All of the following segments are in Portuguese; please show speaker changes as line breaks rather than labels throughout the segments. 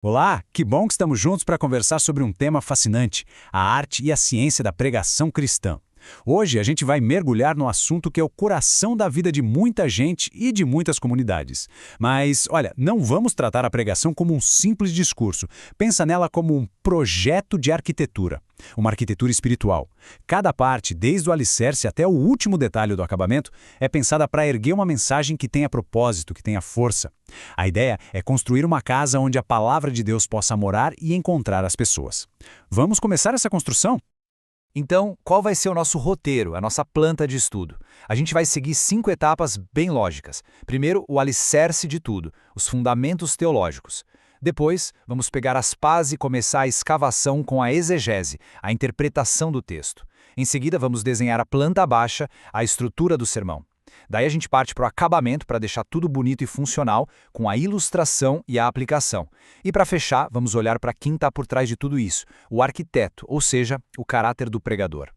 Olá, que bom que estamos juntos para conversar sobre um tema fascinante, a arte e a ciência da pregação cristã. Hoje a gente vai mergulhar no assunto que é o coração da vida de muita gente e de muitas comunidades. Mas, olha, não vamos tratar a pregação como um simples discurso. Pensa nela como um projeto de arquitetura, uma arquitetura espiritual. Cada parte, desde o alicerce até o último detalhe do acabamento, é pensada para erguer uma mensagem que tenha propósito, que tenha força. A ideia é construir uma casa onde a palavra de Deus possa morar e encontrar as pessoas. Vamos começar essa construção?
Então, qual vai ser o nosso roteiro, a nossa planta de estudo? A gente vai seguir 5 etapas bem lógicas. Primeiro, o alicerce de tudo, os fundamentos teológicos. Depois, vamos pegar as pás e começar a escavação com a exegese, a interpretação do texto. Em seguida, vamos desenhar a planta baixa, a estrutura do sermão. Daí a gente parte para o acabamento para deixar tudo bonito e funcional, com a ilustração e a aplicação. E para fechar, vamos olhar para quem está por trás de tudo isso, o arquiteto, ou seja, o caráter do pregador.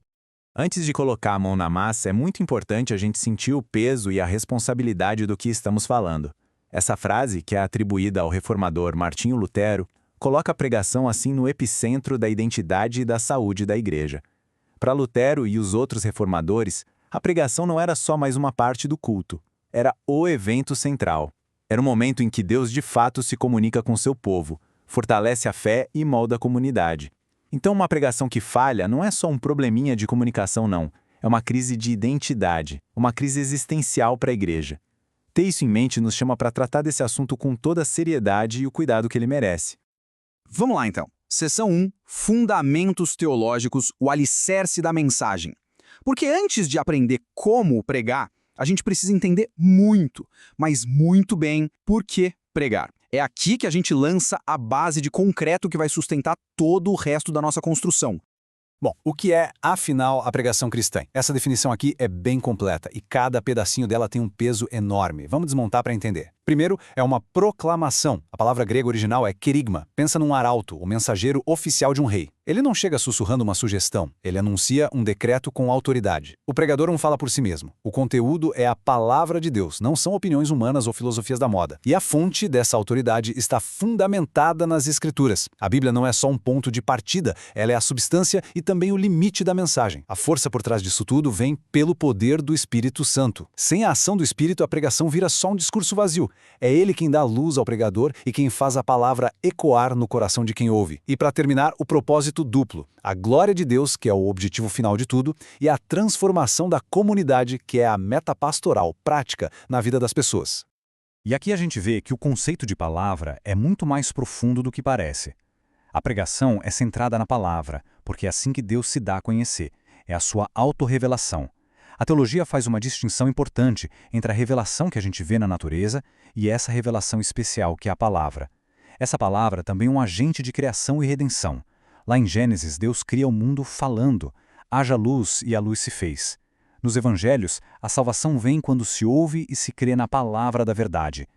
Antes de colocar a mão na massa, é muito importante a gente sentir o peso e a responsabilidade do que estamos falando. Essa frase, que é atribuída ao reformador Martinho Lutero, coloca a pregação assim no epicentro da identidade e da saúde da igreja. Para Lutero e os outros reformadores, a pregação não era só mais uma parte do culto, era o evento central. Era o momento em que Deus de fato se comunica com seu povo, fortalece a fé e molda a comunidade. Então uma pregação que falha não é só um probleminha de comunicação não, é uma crise de identidade, uma crise existencial para a igreja. Ter isso em mente nos chama para tratar desse assunto com toda a seriedade e o cuidado que ele merece.
Vamos lá então. Seção 1, Fundamentos Teológicos, o alicerce da mensagem. Porque antes de aprender como pregar, a gente precisa entender muito, mas muito bem por que pregar. É aqui que a gente lança a base de concreto que vai sustentar todo o resto da nossa construção.
Bom, o que é, afinal, a pregação cristã? Essa definição aqui é bem completa e cada pedacinho dela tem um peso enorme. Vamos desmontar para entender. Primeiro, é uma proclamação. A palavra grega original é querigma. Pensa num arauto, o mensageiro oficial de um rei. Ele não chega sussurrando uma sugestão, ele anuncia um decreto com autoridade. O pregador não fala por si mesmo. O conteúdo é a palavra de Deus, não são opiniões humanas ou filosofias da moda. E a fonte dessa autoridade está fundamentada nas Escrituras. A Bíblia não é só um ponto de partida, ela é a substância e também o limite da mensagem. A força por trás disso tudo vem pelo poder do Espírito Santo. Sem a ação do Espírito, a pregação vira só um discurso vazio. É ele quem dá luz ao pregador e quem faz a palavra ecoar no coração de quem ouve. E para terminar, o propósito duplo, a glória de Deus, que é o objetivo final de tudo, e a transformação da comunidade, que é a meta pastoral prática na vida das pessoas.
E aqui a gente vê que o conceito de palavra é muito mais profundo do que parece. A pregação é centrada na palavra, porque é assim que Deus se dá a conhecer, é a sua autorrevelação. A teologia faz uma distinção importante entre a revelação que a gente vê na natureza e essa revelação especial que é a palavra. Essa palavra também é um agente de criação e redenção. Lá em Gênesis, Deus cria o mundo falando, haja luz e a luz se fez. Nos evangelhos, a salvação vem quando se ouve e se crê na palavra da verdade.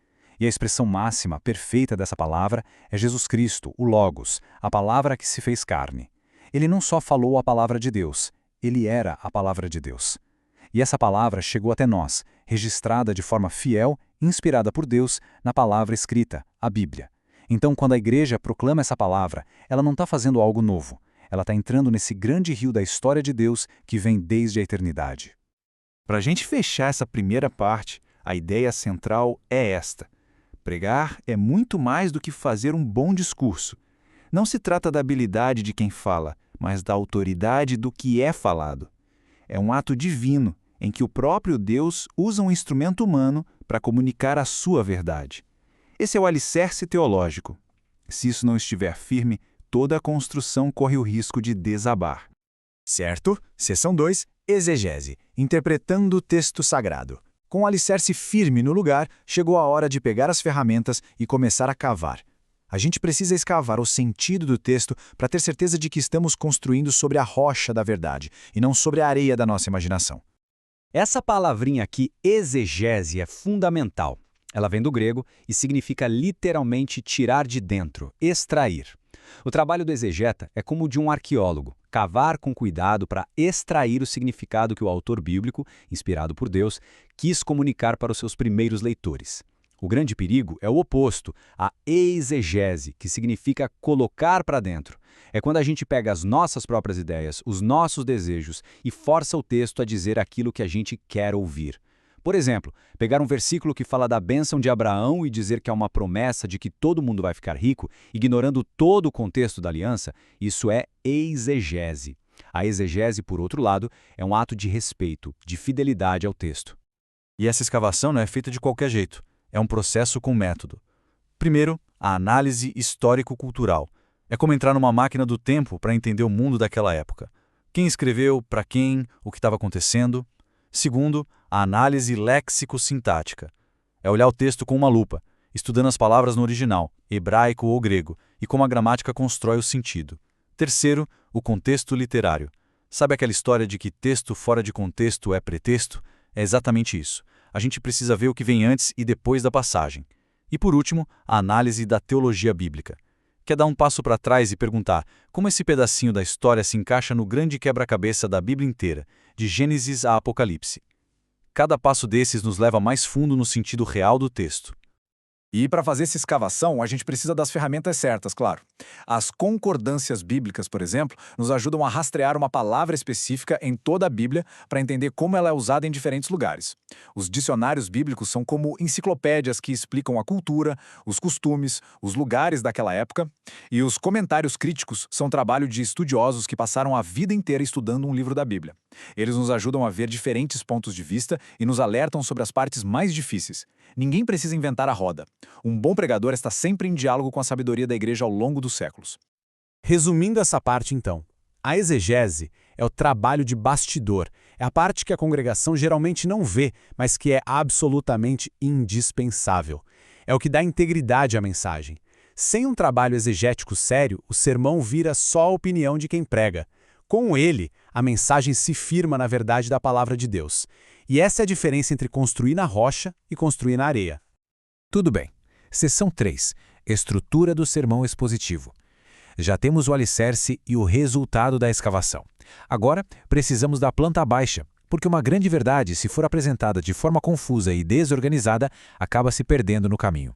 E a expressão máxima, perfeita dessa palavra é Jesus Cristo, o Logos, a palavra que se fez carne. Ele não só falou a palavra de Deus, ele era a palavra de Deus. E essa palavra chegou até nós, registrada de forma fiel, inspirada por Deus, na palavra escrita, a Bíblia. Então, quando a igreja proclama essa palavra, ela não está fazendo algo novo. Ela está entrando nesse grande rio da história de Deus que vem desde a eternidade.
Para a gente fechar essa primeira parte, a ideia central é esta. Pregar é muito mais do que fazer um bom discurso. Não se trata da habilidade de quem fala, mas da autoridade do que é falado. É um ato divino, em que o próprio Deus usa um instrumento humano para comunicar a sua verdade. Esse é o alicerce teológico. Se isso não estiver firme, toda a construção corre o risco de desabar.
Certo? Seção 2, exegese, interpretando o texto sagrado. Com o alicerce firme no lugar, chegou a hora de pegar as ferramentas e começar a cavar. A gente precisa escavar o sentido do texto para ter certeza de que estamos construindo sobre a rocha da verdade e não sobre a areia da nossa imaginação.
Essa palavrinha aqui, exegese, é fundamental. Ela vem do grego e significa literalmente tirar de dentro, extrair. O trabalho do exegeta é como o de um arqueólogo, cavar com cuidado para extrair o significado que o autor bíblico, inspirado por Deus, quis comunicar para os seus primeiros leitores. O grande perigo é o oposto, a exegese, que significa colocar para dentro. É quando a gente pega as nossas próprias ideias, os nossos desejos e força o texto a dizer aquilo que a gente quer ouvir. Por exemplo, pegar um versículo que fala da bênção de Abraão e dizer que é uma promessa de que todo mundo vai ficar rico, ignorando todo o contexto da aliança, isso é exegese. A exegese, por outro lado, é um ato de respeito, de fidelidade ao texto.
E essa escavação não é feita de qualquer jeito. É um processo com método. Primeiro, a análise histórico-cultural. É como entrar numa máquina do tempo para entender o mundo daquela época. Quem escreveu, para quem, o que estava acontecendo. Segundo, a análise léxico-sintática. É olhar o texto com uma lupa, estudando as palavras no original, hebraico ou grego, e como a gramática constrói o sentido. Terceiro, o contexto literário. Sabe aquela história de que texto fora de contexto é pretexto? É exatamente isso. A gente precisa ver o que vem antes e depois da passagem. E por último, a análise da teologia bíblica. Quer dar um passo para trás e perguntar como esse pedacinho da história se encaixa no grande quebra-cabeça da Bíblia inteira, de Gênesis a Apocalipse. Cada passo desses nos leva mais fundo no sentido real do texto.
E para fazer essa escavação, a gente precisa das ferramentas certas, claro. As concordâncias bíblicas, por exemplo, nos ajudam a rastrear uma palavra específica em toda a Bíblia para entender como ela é usada em diferentes lugares. Os dicionários bíblicos são como enciclopédias que explicam a cultura, os costumes, os lugares daquela época, e os comentários críticos são trabalho de estudiosos que passaram a vida inteira estudando um livro da Bíblia. Eles nos ajudam a ver diferentes pontos de vista e nos alertam sobre as partes mais difíceis. Ninguém precisa inventar a roda. Um bom pregador está sempre em diálogo com a sabedoria da igreja ao longo dos séculos.
Resumindo essa parte então, a exegese é o trabalho de bastidor, é a parte que a congregação geralmente não vê, mas que é absolutamente indispensável. É o que dá integridade à mensagem. Sem um trabalho exegético sério, o sermão vira só a opinião de quem prega. Com ele, a mensagem se firma na verdade da palavra de Deus. E essa é a diferença entre construir na rocha e construir na areia.
Tudo bem. Seção 3. Estrutura do sermão expositivo. Já temos o alicerce e o resultado da escavação. Agora, precisamos da planta baixa, porque uma grande verdade, se for apresentada de forma confusa e desorganizada, acaba se perdendo no caminho.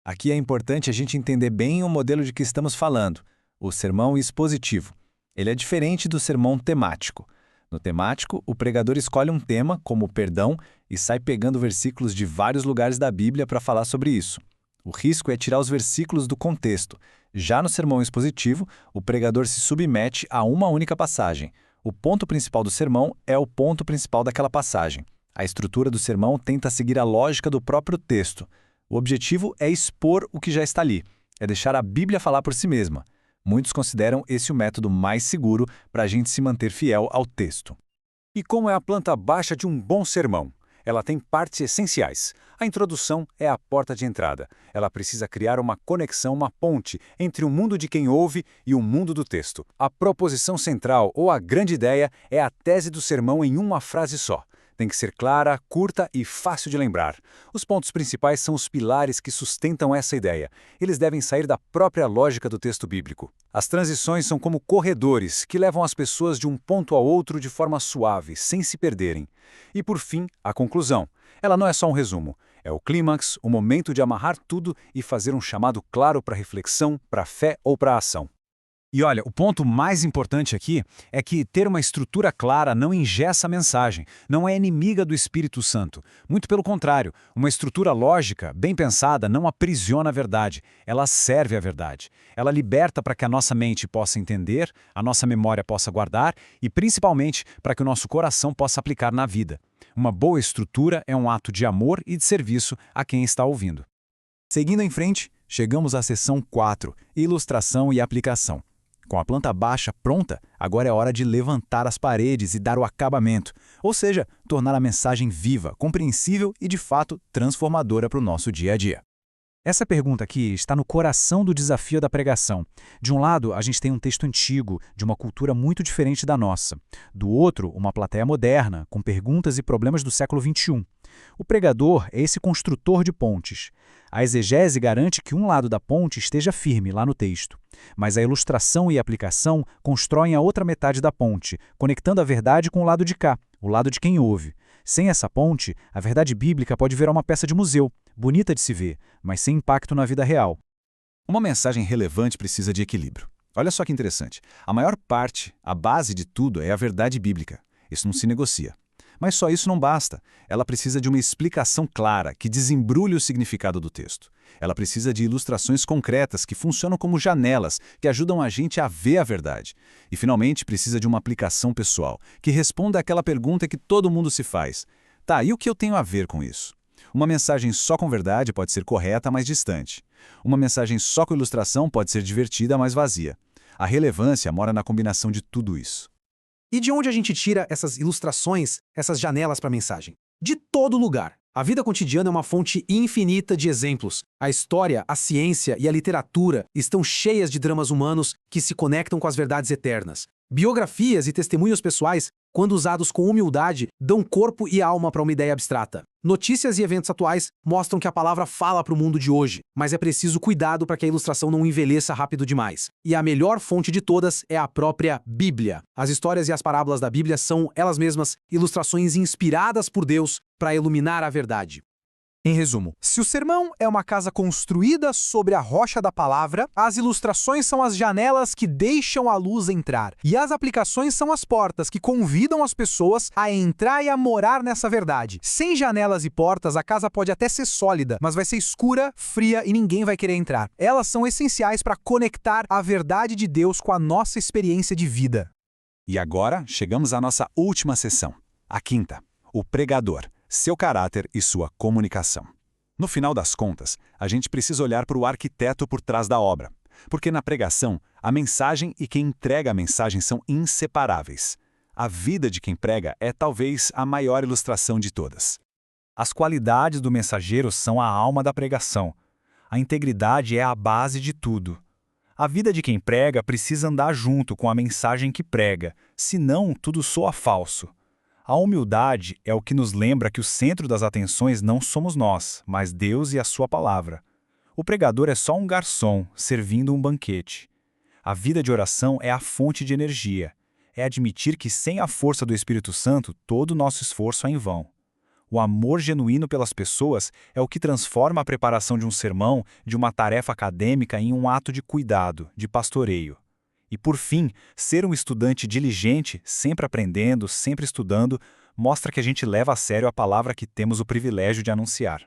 Aqui é importante a gente entender bem o modelo de que estamos falando, o sermão expositivo. Ele é diferente do sermão temático. No temático, o pregador escolhe um tema, como o perdão, e sai pegando versículos de vários lugares da Bíblia para falar sobre isso. O risco é tirar os versículos do contexto. Já no sermão expositivo, o pregador se submete a uma única passagem. O ponto principal do sermão é o ponto principal daquela passagem. A estrutura do sermão tenta seguir a lógica do próprio texto. O objetivo é expor o que já está ali, é deixar a Bíblia falar por si mesma. Muitos consideram esse o método mais seguro para a gente se manter fiel ao texto.
E como é a planta baixa de um bom sermão? Ela tem partes essenciais. A introdução é a porta de entrada. Ela precisa criar uma conexão, uma ponte entre o mundo de quem ouve e o mundo do texto. A proposição central, ou a grande ideia, é a tese do sermão em uma frase só. Tem que ser clara, curta e fácil de lembrar. Os pontos principais são os pilares que sustentam essa ideia. Eles devem sair da própria lógica do texto bíblico. As transições são como corredores que levam as pessoas de um ponto ao outro de forma suave, sem se perderem. E por fim, a conclusão. Ela não é só um resumo. É o clímax, o momento de amarrar tudo e fazer um chamado claro para reflexão, para fé ou para ação.
E olha, o ponto mais importante aqui é que ter uma estrutura clara não engessa a mensagem, não é inimiga do Espírito Santo. Muito pelo contrário, uma estrutura lógica, bem pensada, não aprisiona a verdade, ela serve à verdade. Ela liberta para que a nossa mente possa entender, a nossa memória possa guardar e, principalmente, para que o nosso coração possa aplicar na vida. Uma boa estrutura é um ato de amor e de serviço a quem está ouvindo.
Seguindo em frente, chegamos à seção 4, ilustração e aplicação. Com a planta baixa pronta, agora é hora de levantar as paredes e dar o acabamento, ou seja, tornar a mensagem viva, compreensível e, de fato, transformadora para o nosso dia a dia.
Essa pergunta aqui está no coração do desafio da pregação. De um lado, a gente tem um texto antigo, de uma cultura muito diferente da nossa. Do outro, uma plateia moderna, com perguntas e problemas do século XXI. O pregador é esse construtor de pontes. A exegese garante que um lado da ponte esteja firme lá no texto, mas a ilustração e a aplicação constroem a outra metade da ponte, conectando a verdade com o lado de cá, o lado de quem ouve.
Sem essa ponte, a verdade bíblica pode virar uma peça de museu, bonita de se ver, mas sem impacto na vida real.
Uma mensagem relevante precisa de equilíbrio. Olha só que interessante. A maior parte, a base de tudo é a verdade bíblica. Isso não se negocia. Mas só isso não basta. Ela precisa de uma explicação clara, que desembrulhe o significado do texto. Ela precisa de ilustrações concretas que funcionam como janelas, que ajudam a gente a ver a verdade. E, finalmente, precisa de uma aplicação pessoal, que responda àquela pergunta que todo mundo se faz. Tá, e o que eu tenho a ver com isso? Uma mensagem só com verdade pode ser correta, mas distante. Uma mensagem só com ilustração pode ser divertida, mas vazia. A relevância mora na combinação de tudo isso.
E de onde a gente tira essas ilustrações, essas janelas para a mensagem? De todo lugar. A vida cotidiana é uma fonte infinita de exemplos. A história, a ciência e a literatura estão cheias de dramas humanos que se conectam com as verdades eternas. Biografias e testemunhos pessoais, quando usados com humildade, dão corpo e alma para uma ideia abstrata. Notícias e eventos atuais mostram que a palavra fala para o mundo de hoje, mas é preciso cuidado para que a ilustração não envelheça rápido demais. E a melhor fonte de todas é a própria Bíblia. As histórias e as parábolas da Bíblia são, elas mesmas, ilustrações inspiradas por Deus para iluminar a verdade.
Em resumo, se o sermão é uma casa construída sobre a rocha da palavra, as ilustrações são as janelas que deixam a luz entrar, e as aplicações são as portas que convidam as pessoas a entrar e a morar nessa verdade. Sem janelas e portas, a casa pode até ser sólida, mas vai ser escura, fria e ninguém vai querer entrar. Elas são essenciais para conectar a verdade de Deus com a nossa experiência de vida.
E agora, chegamos à nossa última sessão, a quinta, o pregador. Seu caráter e sua comunicação. No final das contas, a gente precisa olhar para o arquiteto por trás da obra, porque na pregação, a mensagem e quem entrega a mensagem são inseparáveis. A vida de quem prega é talvez a maior ilustração de todas.
As qualidades do mensageiro são a alma da pregação. A integridade é a base de tudo. A vida de quem prega precisa andar junto com a mensagem que prega, senão tudo soa falso. A humildade é o que nos lembra que o centro das atenções não somos nós, mas Deus e a sua palavra. O pregador é só um garçom, servindo um banquete. A vida de oração é a fonte de energia. É admitir que sem a força do Espírito Santo, todo o nosso esforço é em vão. O amor genuíno pelas pessoas é o que transforma a preparação de um sermão, de uma tarefa acadêmica, em um ato de cuidado, de pastoreio. E, por fim, ser um estudante diligente, sempre aprendendo, sempre estudando, mostra que a gente leva a sério a palavra que temos o privilégio de anunciar.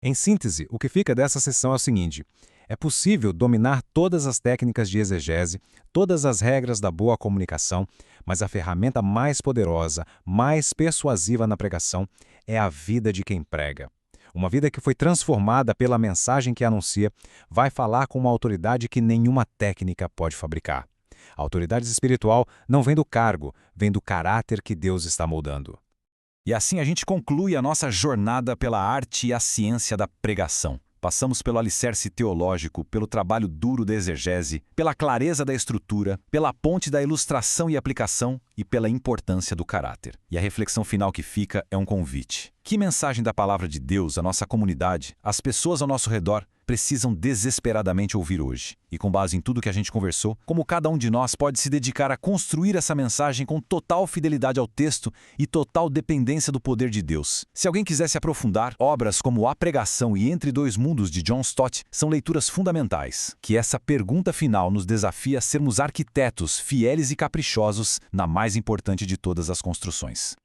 Em síntese, o que fica dessa sessão é o seguinte: é possível dominar todas as técnicas de exegese, todas as regras da boa comunicação, mas a ferramenta mais poderosa, mais persuasiva na pregação é a vida de quem prega. Uma vida que foi transformada pela mensagem que anuncia, vai falar com uma autoridade que nenhuma técnica pode fabricar. A autoridade espiritual não vem do cargo, vem do caráter que Deus está moldando.
E assim a gente conclui a nossa jornada pela arte e a ciência da pregação. Passamos pelo alicerce teológico, pelo trabalho duro da exegese, pela clareza da estrutura, pela ponte da ilustração e aplicação e pela importância do caráter. E a reflexão final que fica é um convite. Que mensagem da palavra de Deus a nossa comunidade, as pessoas ao nosso redor, precisam desesperadamente ouvir hoje? E com base em tudo que a gente conversou, como cada um de nós pode se dedicar a construir essa mensagem com total fidelidade ao texto e total dependência do poder de Deus? Se alguém quiser se aprofundar, obras como A Pregação e Entre Dois Mundos de John Stott são leituras fundamentais. Que essa pergunta final nos desafia a sermos arquitetos fiéis e caprichosos na mais importante de todas as construções.